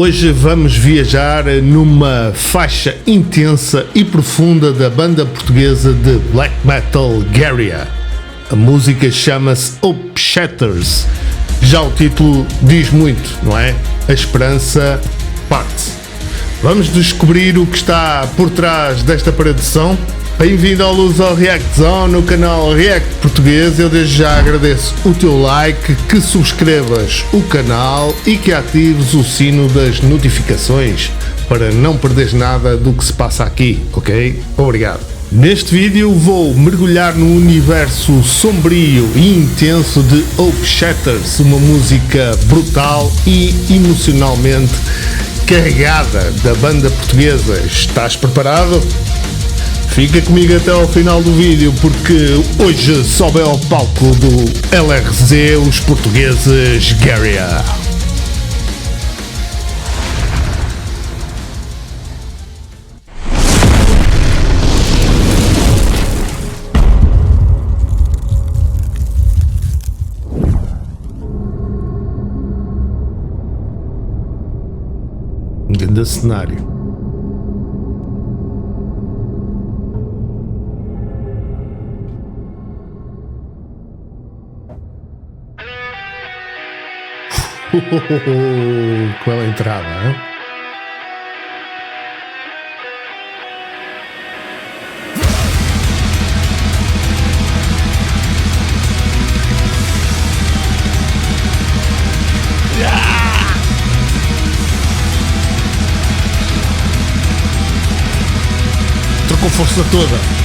Hoje vamos viajar numa faixa intensa e profunda da banda portuguesa de black metal Garia. A música chama-se Hope Shatters. Já o título diz muito, não é? A esperança parte. Vamos descobrir o que está por trás desta parede de som. Bem-vindo ao Luz ao React Zone, no canal React Português. Eu desde já agradeço o teu like, que subscrevas o canal e que atives o sino das notificações para não perderes nada do que se passa aqui, ok? Obrigado. Neste vídeo vou mergulhar no universo sombrio e intenso de Hope Shatters, uma música brutal e emocionalmente carregada da banda portuguesa. Estás preparado? Fica comigo até ao final do vídeo, porque hoje sobe ao palco do LRZ os portugueses Garia. Grande cenário. Qual a entrada, hein? Trocou força toda.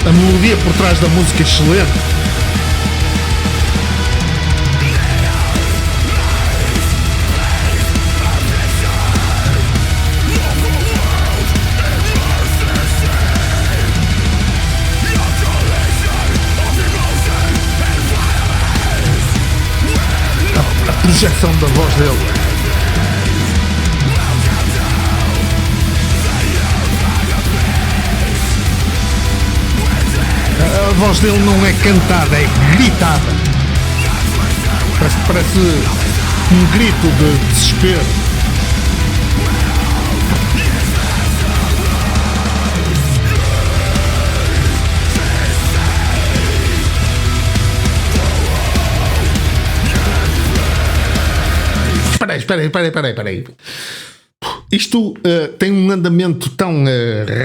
A melodia por trás da música é excelente. A projeção da voz dele. A voz dele não é cantada, é gritada. Parece um grito de desespero. Espera aí. Isto tem um andamento tão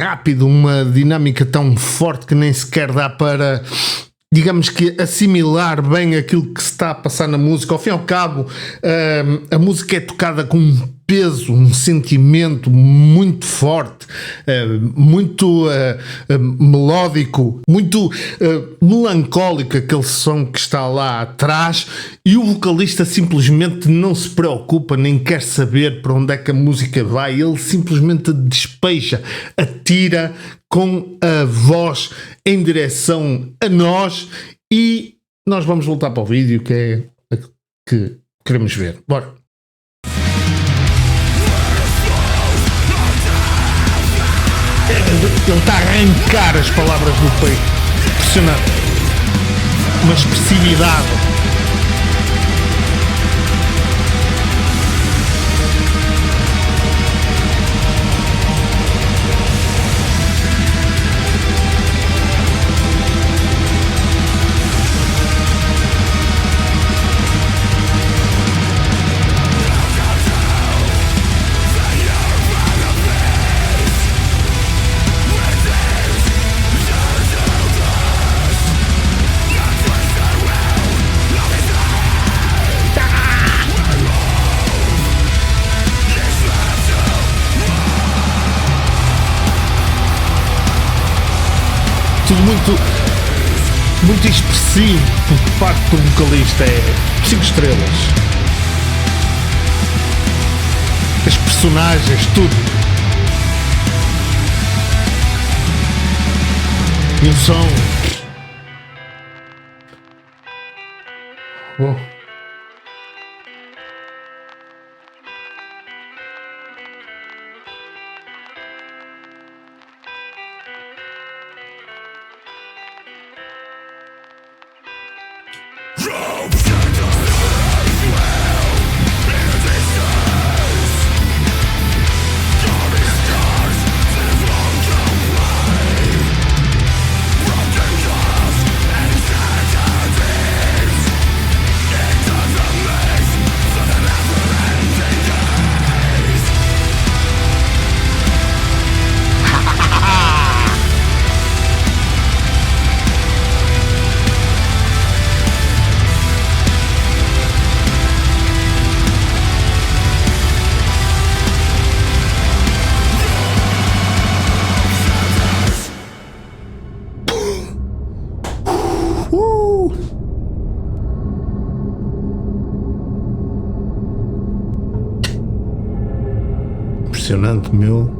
rápido, uma dinâmica tão forte que nem sequer dá para, digamos que, assimilar bem aquilo que se está a passar na música. Ao fim e ao cabo, a música é tocada com um peso, um sentimento muito forte, muito melódico, muito melancólico, aquele som que está lá atrás, e o vocalista simplesmente não se preocupa, nem quer saber para onde é que a música vai. Ele simplesmente despeja, atira com a voz em direção a nós, e nós vamos voltar para o vídeo que é que queremos ver. Bora! Ele está a arrancar as palavras do peito. Impressionante. Uma expressividade. muito expressivo por parte do vocalista, é 5 estrelas. As personagens, tudo. E o som. Oh. Impressionante, meu.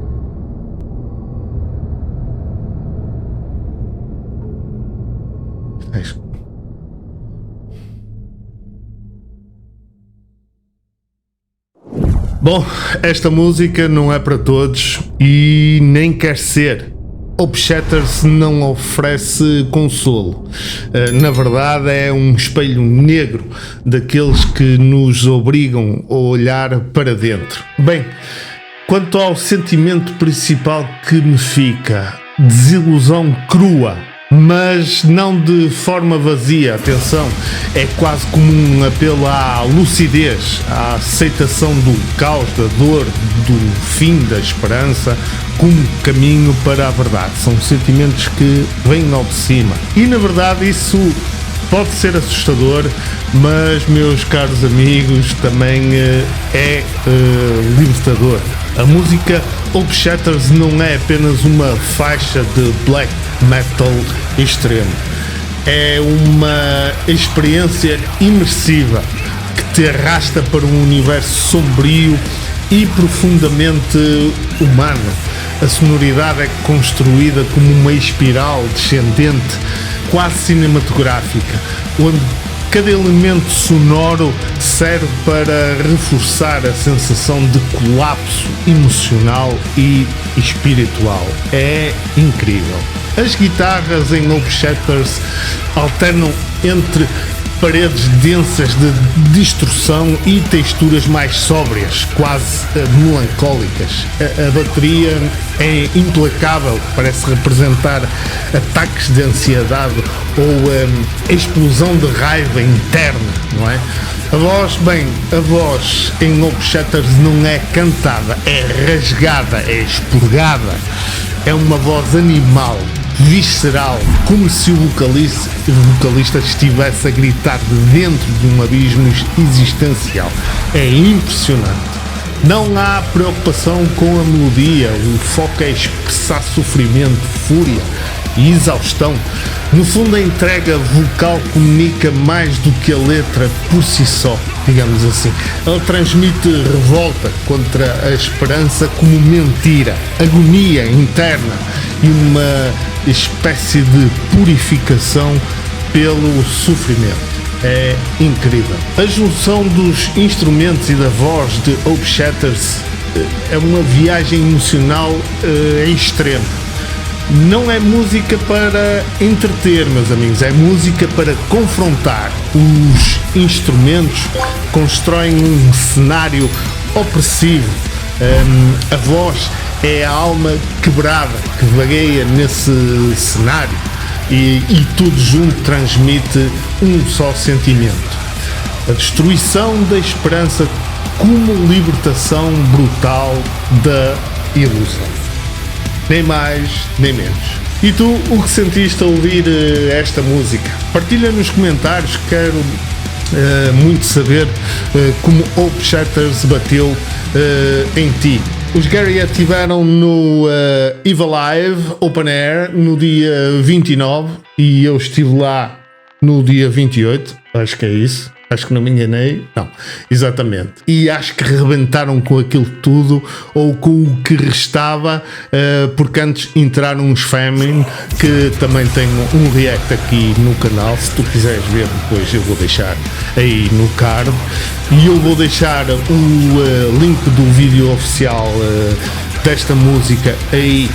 Bom, esta música não é para todos e nem quer ser. Upshatters não oferece consolo. Na verdade, é um espelho negro daqueles que nos obrigam a olhar para dentro. Bem, quanto ao sentimento principal que me fica, desilusão crua, mas não de forma vazia, atenção, é quase como um apelo à lucidez, à aceitação do caos, da dor, do fim da esperança, como caminho para a verdade. São sentimentos que vêm ao de cima. E na verdade isso pode ser assustador, mas, meus caros amigos, também é libertador. A música Upshatters não é apenas uma faixa de black metal extremo. É uma experiência imersiva que te arrasta para um universo sombrio e profundamente humano. A sonoridade é construída como uma espiral descendente, quase cinematográfica, onde cada elemento sonoro serve para reforçar a sensação de colapso emocional e espiritual. É incrível. As guitarras em Upshatters alternam entre paredes densas de distorção e texturas mais sóbrias, quase melancólicas. A bateria é implacável, parece representar ataques de ansiedade ou explosão de raiva interna, não é? A voz em Upshatters não é cantada, é rasgada, é expurgada. É uma voz animal, visceral, como se o vocalista estivesse a gritar de dentro de um abismo existencial. É impressionante. Não há preocupação com a melodia, o foco é expressar sofrimento, fúria e exaustão. No fundo, a entrega vocal comunica mais do que a letra por si só, digamos assim. Ela transmite revolta contra a esperança como mentira, agonia interna e uma espécie de purificação pelo sofrimento. É incrível. A junção dos instrumentos e da voz de Upshatters é uma viagem emocional em extremo. Não é música para entreter, meus amigos, é música para confrontar. Os instrumentos constroem um cenário opressivo. A voz é a alma quebrada que vagueia nesse cenário e tudo junto transmite um só sentimento: a destruição da esperança como libertação brutal da ilusão. Nem mais, nem menos. E tu, o que sentiste a ouvir esta música? Partilha nos comentários, quero muito saber como Upshatters bateu em ti. Os Garia estiveram no EVA Live Open Air no dia 29 e eu estive lá no dia 28, acho que é isso. Acho que não me enganei. Não, exatamente. E acho que rebentaram com aquilo tudo, ou com o que restava, porque antes entraram uns Famine, que também tem um react aqui no canal. Se tu quiseres ver depois, eu vou deixar aí no card. E eu vou deixar o link do vídeo oficial desta música aí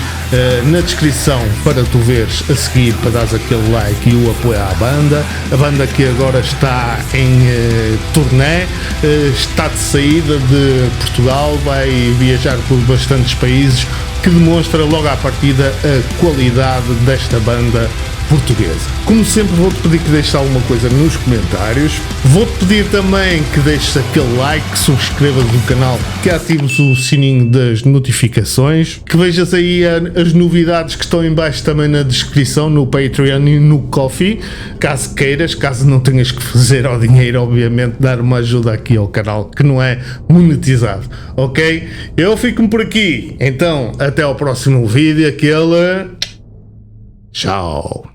na descrição para tu veres a seguir, para dares aquele like e o apoio à banda. A banda que agora está em turnê, está de saída de Portugal, vai viajar por bastantes países, que demonstra logo à partida a qualidade desta banda portuguesa. Como sempre, vou-te pedir que deixes alguma coisa nos comentários. Vou-te pedir também que deixes aquele like, que subscrevas o canal, que atives o sininho das notificações, que vejas aí as novidades que estão em baixo também na descrição, no Patreon e no Ko-fi, caso queiras, caso não tenhas que fazer ao dinheiro, obviamente, dar uma ajuda aqui ao canal, que não é monetizado, ok? Eu fico por aqui, então até ao próximo vídeo, aquele... Tchau!